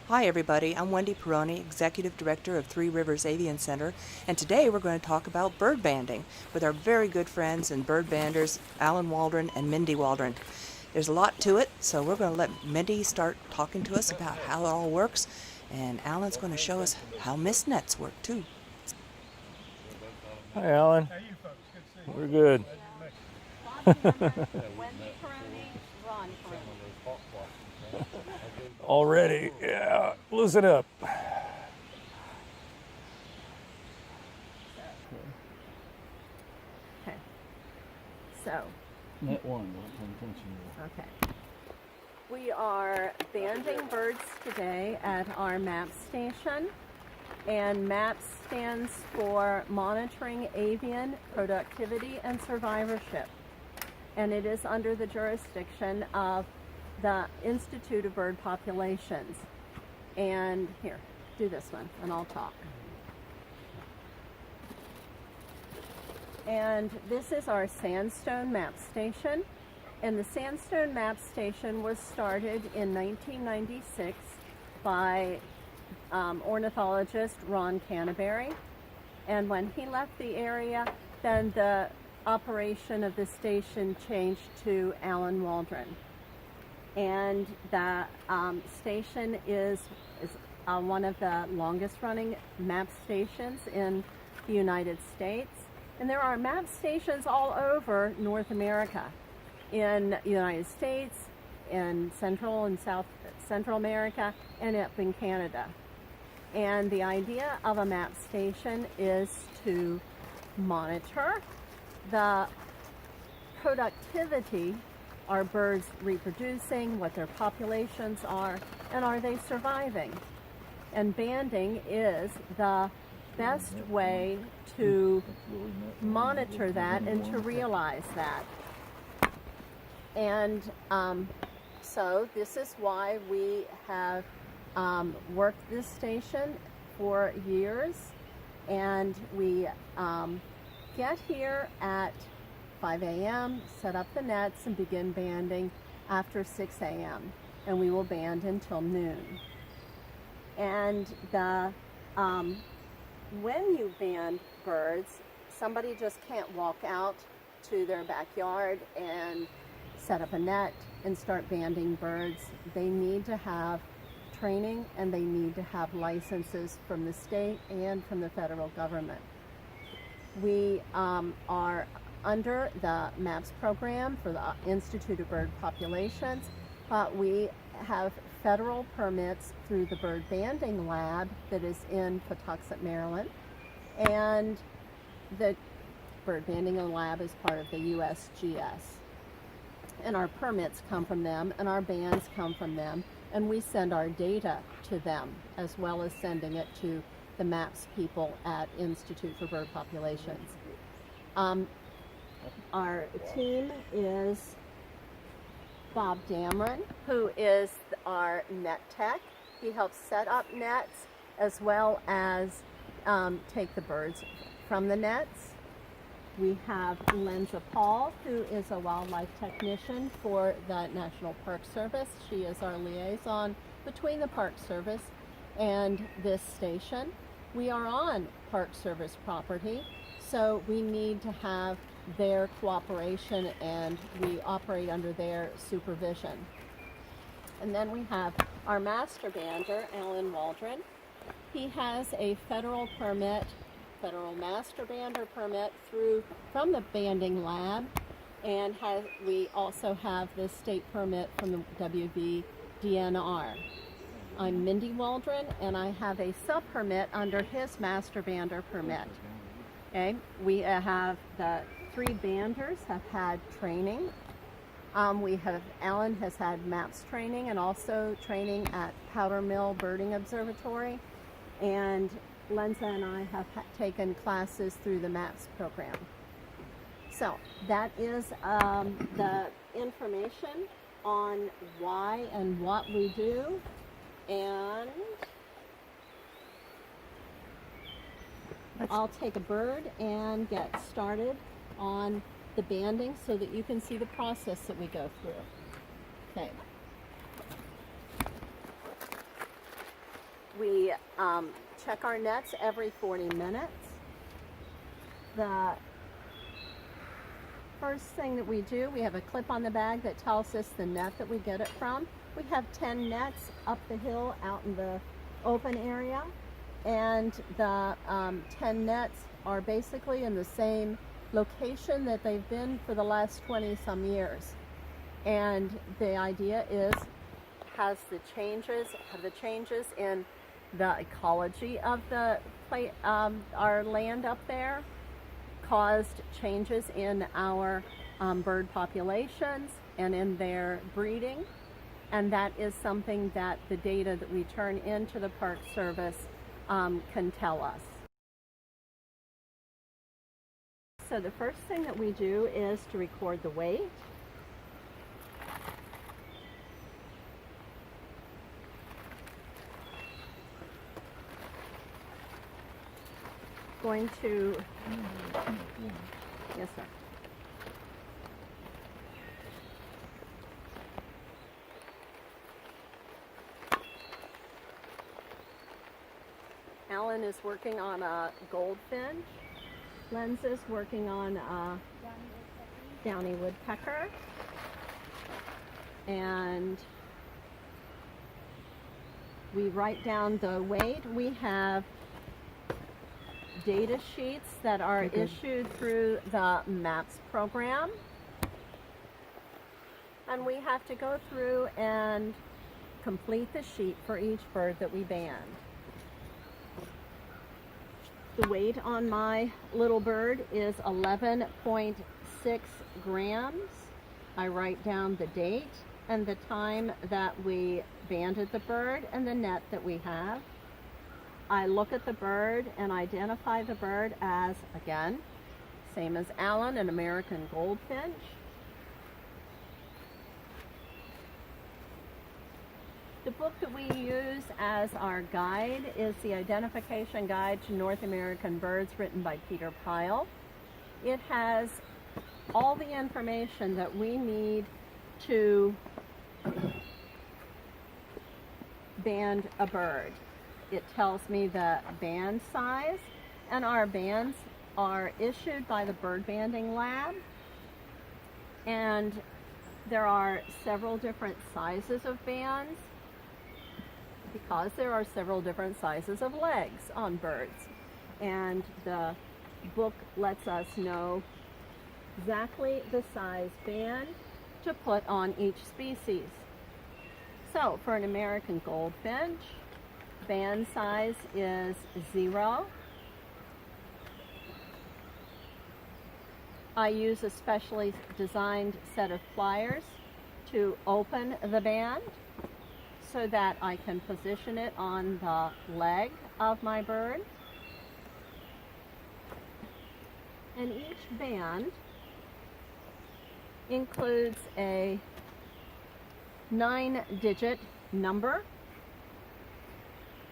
Hi everybody, I'm Wendy Peroni, Executive Director of Three Rivers Avian Center, and today we're going to talk about bird banding with our very good friends and bird banders, Allan Waldron and Mindy Waldron. There's a lot to it, so we're going to let Mindy start talking to us about how it all works, and Allan's going to show us how mist nets work too. Hi Alan. How you folks? Good to see you. We're good. Wendy Peroni, Ron Peroni. Already, yeah. Loosen up. Okay. So, Net one, not paying attention. okay. We are banding birds today at our MAP station. And MAP stands for Monitoring Avian Productivity and Survivorship. And it is under the jurisdiction of the Institute of Bird Populations. And here, do this one and I'll talk. And this is our Sandstone Map Station. And the Sandstone Map Station was started in 1996 by ornithologist Ron Canterbury. And when he left the area, then the operation of the station changed to Allan Waldron. And the station is one of the longest running map stations in the United States. And there are map stations all over North America, in the United States, in Central and South Central America, and up in Canada. And the idea of a map station is to monitor the productivity. Are birds reproducing, what their populations are, and are they surviving? And banding is the best way to monitor that and to realize that. And so this is why we have worked this station for years, and we get here at 5 a.m., set up the nets and begin banding after 6 a.m. and we will band until noon. And when you band birds, somebody just can't walk out to their backyard and set up a net and start banding birds. They need to have training and they need to have licenses from the state and from the federal government. We are under the MAPS program for the Institute of Bird Populations, but we have federal permits through the Bird Banding Lab that is in Patuxent, Maryland, and the Bird Banding Lab is part of the USGS. And our permits come from them, and our bands come from them, and we send our data to them, as well as sending it to the MAPS people at Institute for Bird Populations. Our team is Bob Dameron, who is our net tech. He helps set up nets as well as take the birds from the nets. We have Lenza Paul, who is a wildlife technician for the National Park Service. She is our liaison between the Park Service and this station. We are on Park Service property, so we need to have their cooperation and we operate under their supervision. And then we have our master bander, Allan Waldron. He has a federal master bander permit from the banding lab, and we also have the state permit from the WVDNR. I'm Mindy Waldron, and I have a sub-permit under his master bander permit. Okay, we have the three banders have had training. Allan has had MAPS training and also training at Powder Mill Birding Observatory, and Lenza and I have taken classes through the MAPS program. So that is the information on why and what we do, and I'll take a bird and get started on the banding so that you can see the process that we go through. Okay. We check our nets every 40 minutes. The first thing that we do, we have a clip on the bag that tells us the net that we get it from. We have 10 nets up the hill out in the open area, and the 10 nets are basically in the same location that they've been for the last 20 some years. And the idea is, have the changes in the ecology of the our land up there caused changes in our bird populations and in their breeding, and that is something that the data that we turn into the Park Service can tell us. So the first thing that we do is to record the weight. Going to, yes sir. Alan is working on a goldfinch. Lenz is working on a downy woodpecker. And we write down the weight. We have data sheets that are issued through the MAPS program. And we have to go through and complete the sheet for each bird that we band. The weight on my little bird is 11.6 grams. I write down the date and the time that we banded the bird and the net that we have. I look at the bird and identify the bird as, again, same as Alan, an American goldfinch. The book that we use as our guide is the Identification Guide to North American Birds, written by Peter Pyle. It has all the information that we need to band a bird. It tells me the band size, and our bands are issued by the Bird Banding Lab. And there are several different sizes of bands, because there are several different sizes of legs on birds. And the book lets us know exactly the size band to put on each species. So for an American goldfinch, band size is 0. I use a specially designed set of pliers to open the band so that I can position it on the leg of my bird. And each band includes a 9-digit number.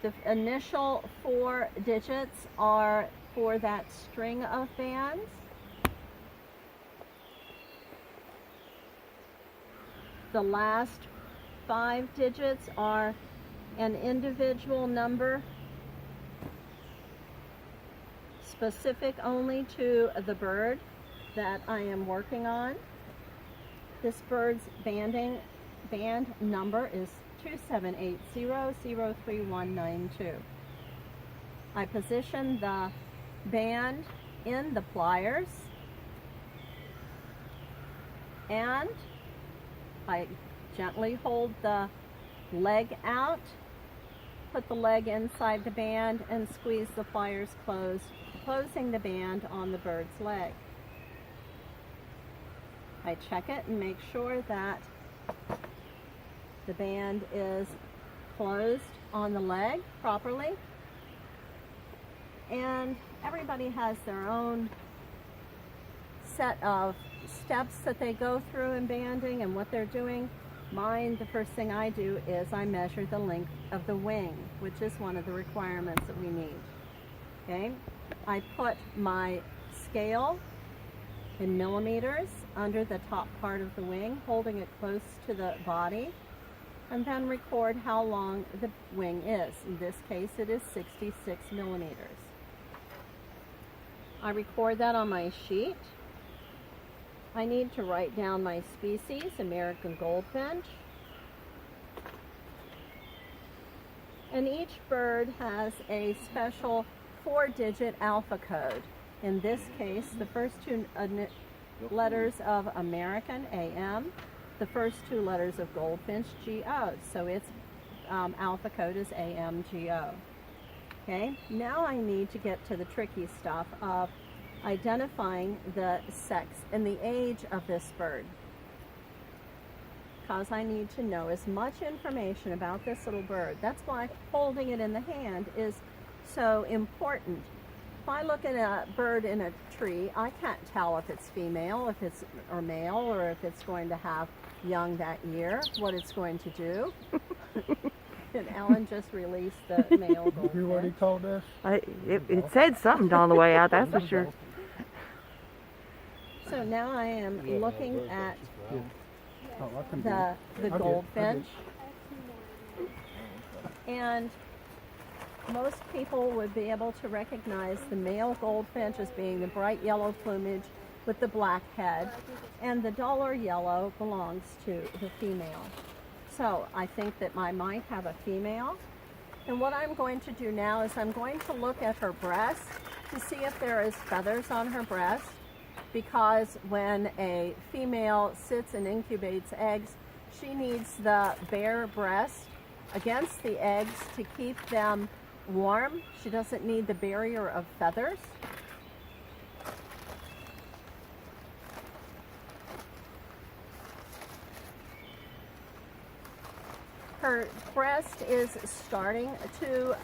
The initial 4 digits are for that string of bands. The last 5 digits are an individual number specific only to the bird that I am working on. This bird's band number is 2780-03192. I position the band in the pliers, and I gently hold the leg out, put the leg inside the band, and squeeze the pliers closed, closing the band on the bird's leg. I check it and make sure that the band is closed on the leg properly. And everybody has their own set of steps that they go through in banding and what they're doing. Mine, the first thing I do is I measure the length of the wing, which is one of the requirements that we need. Okay, I put my scale in millimeters under the top part of the wing, holding it close to the body, and then record how long the wing is. In this case, it is 66 millimeters. I record that on my sheet. I need to write down my species, American goldfinch. And each bird has a special 4-digit alpha code. In this case, the first 2 letters of American, AM, the first 2 letters of goldfinch, GO. So its alpha code is AMGO. Okay, now I need to get to the tricky stuff of identifying the sex and the age of this bird, because I need to know as much information about this little bird. That's why holding it in the hand is so important. If I look at a bird in a tree, I can't tell if it's female, if it's or male, or if it's going to have young that year, what it's going to do. And Alan just released the male goldfinch. You hear what he called us? It said something on the way out, that's for sure. So now I am looking at Oh, I can do the it. I did. goldfinch, and most people would be able to recognize the male goldfinch as being the bright yellow plumage with the black head, and the duller yellow belongs to the female. So I think that I might have a female, and what I'm going to do now is I'm going to look at her breast to see if there is feathers on her breast, because when a female sits and incubates eggs, she needs the bare breast against the eggs to keep them warm. She doesn't need the barrier of feathers. Her breast is starting to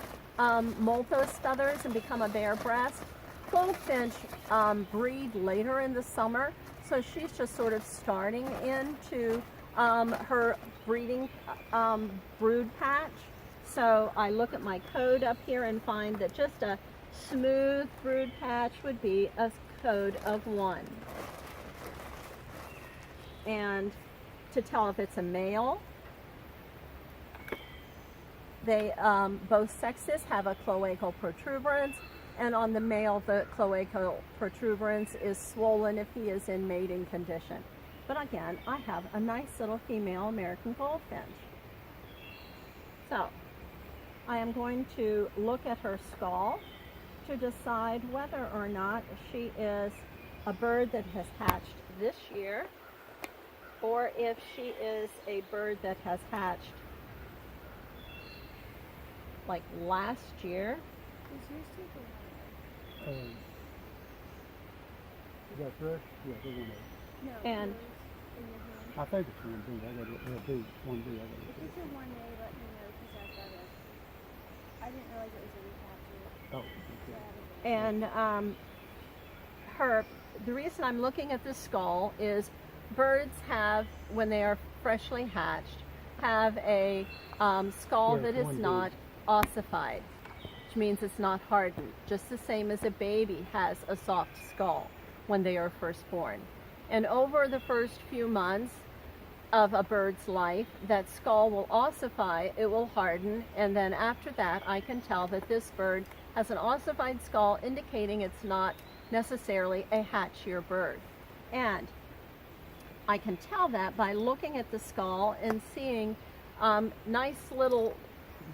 molt those feathers and become a bare breast. Goldfinch breed later in the summer, so she's just sort of starting into her breeding brood patch. So I look at my code up here and find that just a smooth brood patch would be a code of 1. And to tell if it's a male, they both sexes have a cloacal protuberance, and on the male the cloacal protuberance is swollen if he is in mating condition. But again, I have a nice little female American goldfinch. So I am going to look at her skull to decide whether or not she is a bird that has hatched this year, or if she is a bird that has hatched like last year. Is that fresh? Yeah, they're one No, And I think it's 1B. I got it. It'll be 1B. I got if it's a 1A, let me know, because I didn't realize it was a recapture. Oh, okay. And the reason I'm looking at the skull is birds have, when they are freshly hatched, have a skull Yeah, that is 1B. not ossified, which means it's not hardened, just the same as a baby has a soft skull when they are first born. And over the first few months of a bird's life, that skull will ossify, it will harden, and then after that I can tell that this bird has an ossified skull, indicating it's not necessarily a hatchier bird. And I can tell that by looking at the skull and seeing nice little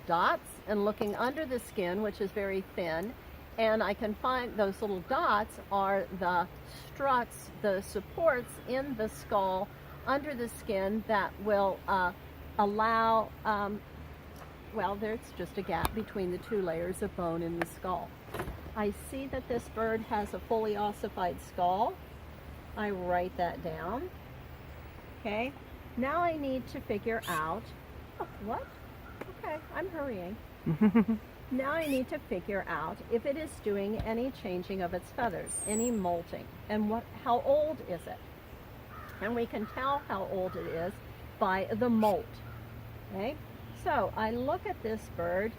dots, and looking under the skin, which is very thin, and I can find those little dots are the struts, the supports in the skull under the skin that will allow, well, there's just a gap between the 2 layers of bone in the skull. I see that this bird has a fully ossified skull. I write that down. Okay, now I need to figure out, oh, what? Okay, I'm hurrying. Now I need to figure out if it is doing any changing of its feathers, any molting, and how old is it? And we can tell how old it is by the molt. Okay, so I look at this bird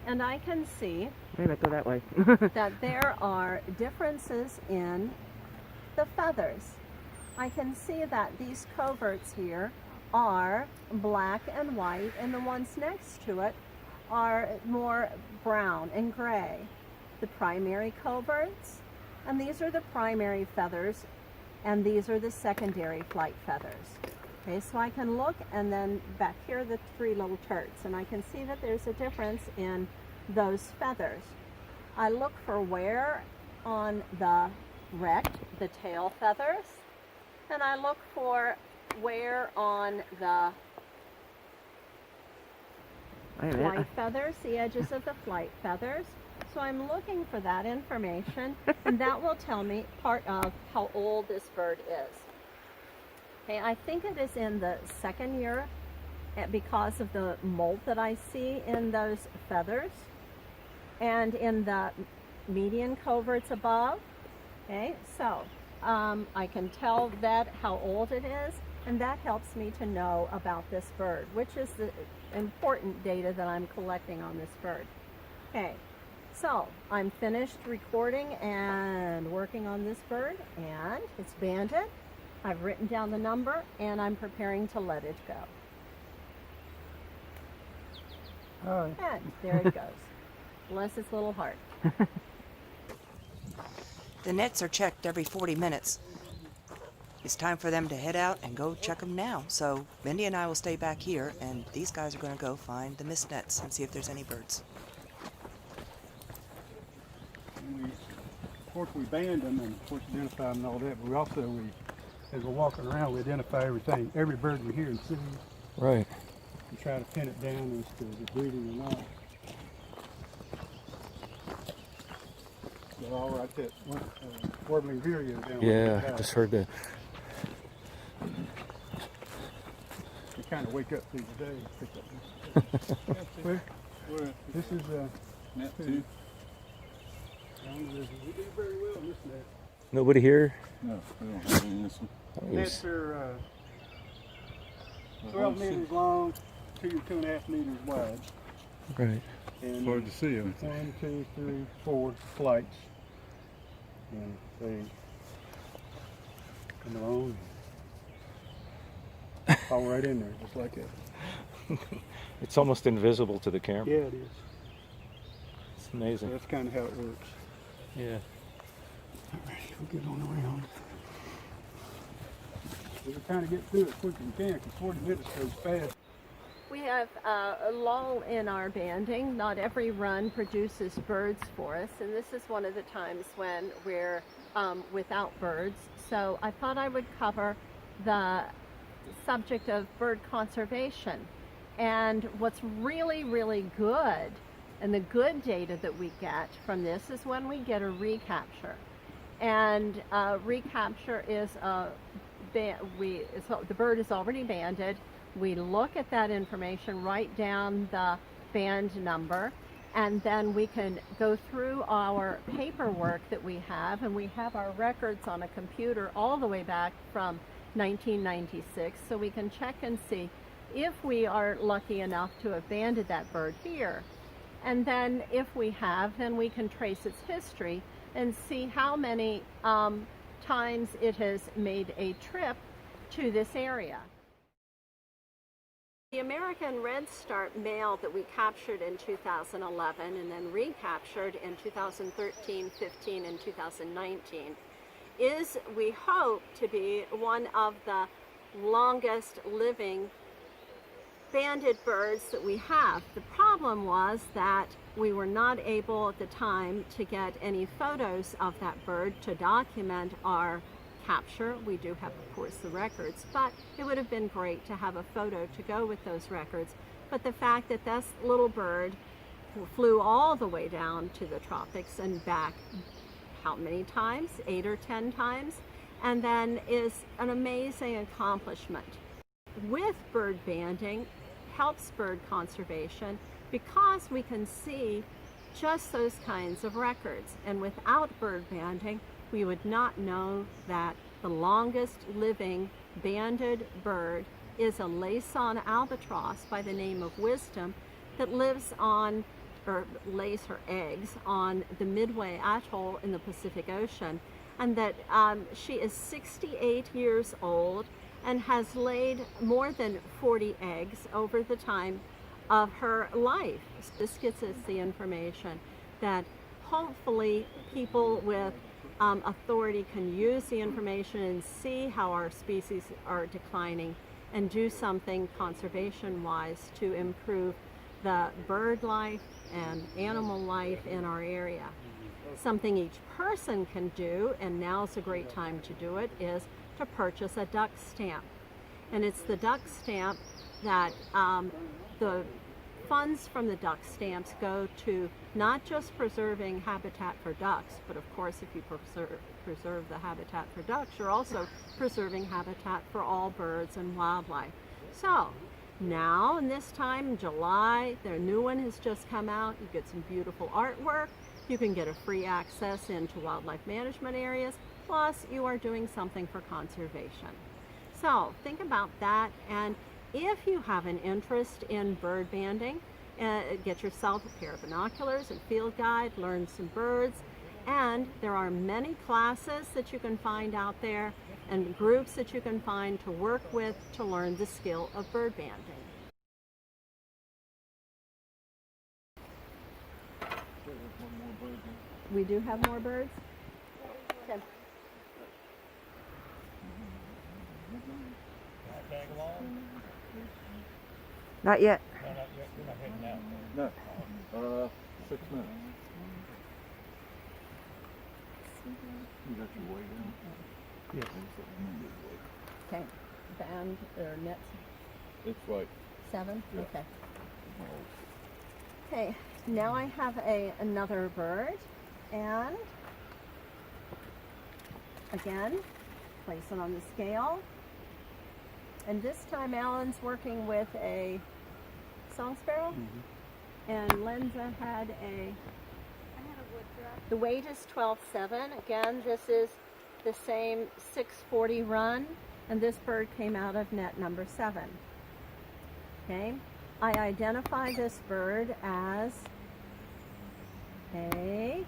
and I can see Maybe I go that way. that there are differences in the feathers. I can see that these coverts here are black and white, and the ones next to it are more brown and gray. The primary coverts, and these are the primary feathers, and these are the secondary flight feathers. Okay, so I can look, and then back here are the three little turds, and I can see that there's a difference in those feathers. I look for wear on the rect, the tail feathers, and I look for wear on the flight feathers, the edges of the flight feathers. So I'm looking for that information, and that will tell me part of how old this bird is. Okay, I think it is in the second year because of the molt that I see in those feathers and in the median coverts above. Okay, so I can tell that how old it is, and that helps me to know about this bird, which is the important data that I'm collecting on this bird. Okay, so I'm finished recording and working on this bird, and it's banded. I've written down the number, and I'm preparing to let it go. All right. And there it goes. Bless its little heart. The nets are checked every 40 minutes. It's time for them to head out and go check them now. So Mindy and I will stay back here, and these guys are going to go find the mist nets and see if there's any birds. Of course, we band them and of course identify them and all that, but we also, as we're walking around, we identify everything, every bird we hear and see, Right. and try to pin it down as to the breeding or not. They're all right, that one, warbling vireo down Yeah, there. I just heard that. You kind of wake up through the day and pick up this. This is net 2. We do very well in this net. Nobody here? No, we don't have any in this one. Nets are 12 meters long, 2 to 2.5 meters wide. Right. And It's hard to see them. 1, 2, 3, 4 flights. And they come along and fall right in there, just like that. It's almost invisible to the camera. Yeah, it is. It's So amazing. that's kind of how it works. Yeah. All right, we'll get on around. We'll kind of get through it quick as we can, because 40 minutes goes fast. We have a lull in our banding. Not every run produces birds for us, and this is one of the times when we're without birds. So I thought I would cover the subject of bird conservation. And what's really, really good, and the good data that we get from this, is when we get a recapture. And recapture is the bird is already banded. We look at that information, write down the band number, and then we can go through our paperwork that we have, and we have our records on a computer all the way back from 1996, so we can check and see if we are lucky enough to have banded that bird here. And then if we have, then we can trace its history and see how many times it has made a trip to this area. The American Red Starmail that we captured in 2011 and then recaptured in 2013, 15, and 2019 is, we hope, to be one of the longest living banded birds that we have. The problem was that we were not able at the time to get any photos of that bird to document our capture. We do have, of course, the records, but it would have been great to have a photo to go with those records. But the fact that this little bird flew all the way down to the tropics and back, how many times? 8 or 10 times, and then is an amazing accomplishment. With bird banding helps bird conservation because we can see just those kinds of records, and without bird banding we would not know that the longest living banded bird is a Laysan albatross by the name of Wisdom that lives on, or lays her eggs on, the Midway Atoll in the Pacific Ocean, and that she is 68 years old, and has laid more than 40 eggs over the time of her life. This gets us the information that hopefully people with authority can use the information and see how our species are declining and do something conservation-wise to improve the bird life and animal life in our area. Something each person can do, and now's a great time to do it, is to purchase a duck stamp. And it's the duck stamp that the funds from the duck stamps go to not just preserving habitat for ducks, but of course if you preserve the habitat for ducks, you're also preserving habitat for all birds and wildlife. So now in this time in July, their new one has just come out. You get some beautiful artwork. You can get a free access into wildlife management areas, plus you are doing something for conservation. So think about that, and if you have an interest in bird banding, get yourself a pair of binoculars and field guide, learn some birds, and there are many classes that you can find out there and groups that you can find to work with to learn the skill of bird banding. We do have more birds? Okay. Not yet. No. 6 minutes. You got your weight in? Yes. Okay. Band or net It's like 7? Yeah. Okay. Okay. Now I have another bird, and again, place it on the scale. And this time Alan's working with a song sparrow, and Lenza had I had a wood duck. the weight is 12.7. Again, this is the same 640 run, and this bird came out of net number 7. Okay, I identify this bird as a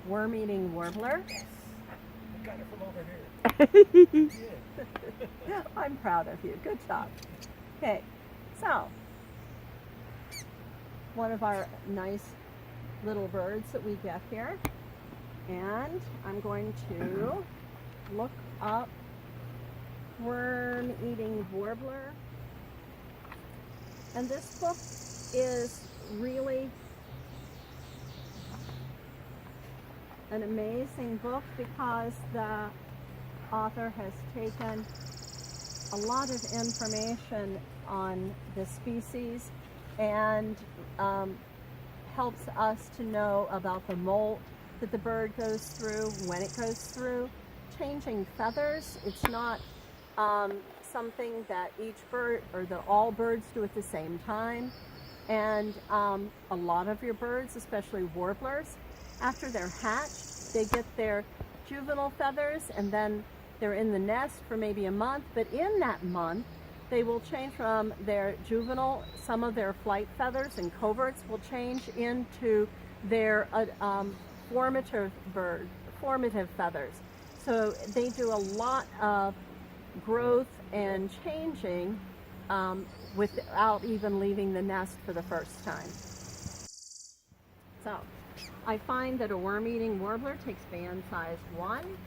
worm-eating warbler. I got it from over here. I'm proud of you. Good job. Okay, so one of our nice little birds that we get here, and I'm going to look up worm-eating warbler. And this book is really an amazing book because the author has taken a lot of information on the species and helps us to know about the molt that the bird goes through, when it goes through. Changing feathers, it's not something that each bird or all birds do at the same time. And a lot of your birds, especially warblers, after they're hatched, they get their juvenile feathers and then they're in the nest for maybe a month, but in that month they will change from their juvenile, some of their flight feathers and coverts will change into their formative feathers. So they do a lot of growth and changing without even leaving the nest for the first time. So I find that a worm-eating warbler takes band size 1.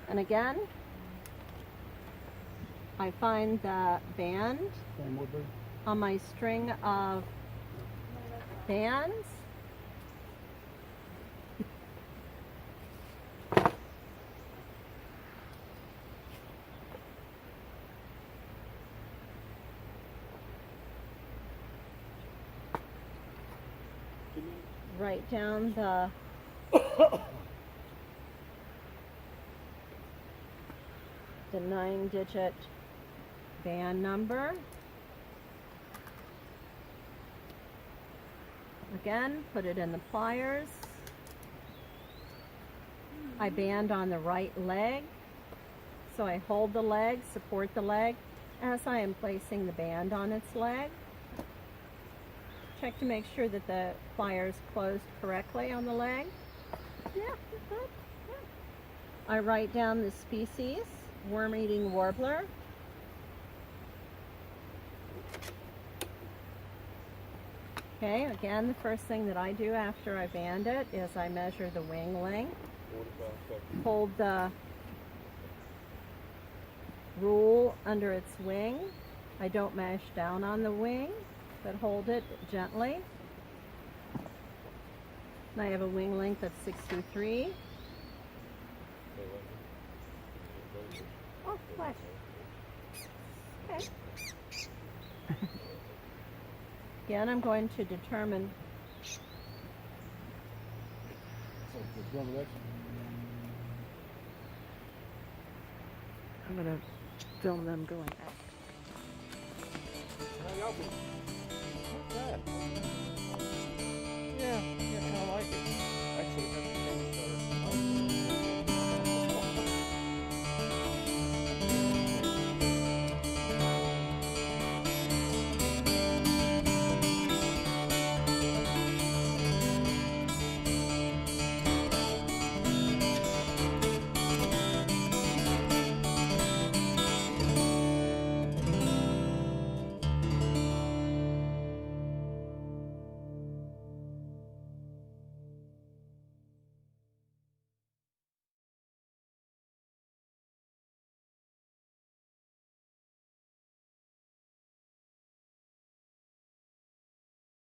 And again, I find the band on my string of bands. Write down the the 9-digit band number. Again, put it in the pliers. I band on the right leg. So I hold the leg, support the leg as I am placing the band on its leg. Check to make sure that the pliers closed correctly on the leg. Yeah, good. Yeah. I write down the species, worm-eating warbler. Okay, again, the first thing that I do after I band it is I measure the wing length. Hold the rule under its wing. I don't mash down on the wing, but hold it gently. And I have a wing length of 6'3". Oh, what? Okay. Again, I'm going to determine I'm going to film them going out.